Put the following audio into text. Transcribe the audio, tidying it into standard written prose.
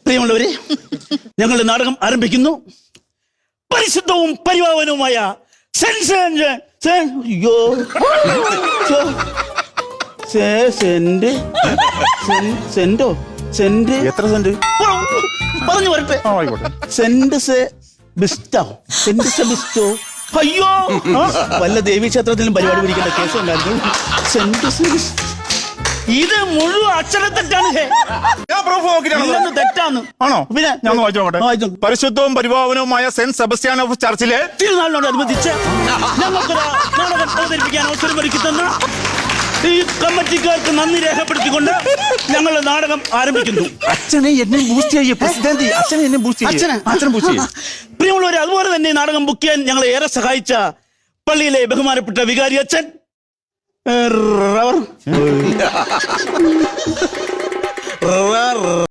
പ്രിയമുള്ളവരെ, ഞങ്ങളുടെ നാടകം ആരംഭിക്കുന്നു. പരിശുദ്ധവും പരിപാവനവുമായ എത്ര സെന്റ് പറഞ്ഞു വരട്ടെ. അയ്യോ, വല്ല ദേവീക്ഷേത്രത്തിലും പരിപാടി പിടിക്കേണ്ട കേസ് ഉണ്ടായിരുന്നു. ഇത് മുഴുവൻ അക്ഷരത്തെറ്റാണ്. ഞാൻ പ്രൂഫ് നോക്കിയിട്ടാണ്. തെറ്റാണ്. ആണോ? പിന്നെ ഞാൻ വായിച്ചോട്ടെ. പരിശുദ്ധവും പരിപാവനവുമായ സെന്റ് സെബസ്റ്റ്യാൻ ഓഫ് ചർച്ചിലെ തിരുനാളിനോടനുബന്ധിച്ച് ഞങ്ങൾക്കൊരു നാടകം അവതരിപ്പിക്കാൻ അവസരമൊരുക്കി തന്ന ഈ കമ്മിറ്റിക്കാർക്ക് നന്ദി രേഖപ്പെടുത്തിക്കൊണ്ട് ഞങ്ങളുടെ നാടകം ആരംഭിക്കുന്നു. അച്ഛനെ എന്നെ ബൂസ്റ്റ് ചെയ്യേ പ്രസിഡന്റ്. അച്ഛനെ എന്നെ ബൂസ്റ്റ് ചെയ്യേ. അച്ഛനെ ബൂസ്റ്റ് ചെയ്യേ. പ്രിയമുള്ളവരെ, അതുപോലെ തന്നെ നാടകം ബുക്ക് ചെയ്യാൻ ഞങ്ങളെ ഏറെ സഹായിച്ച പള്ളിയിലെ ബഹുമാനപ്പെട്ട വികാരി അച്ഛൻ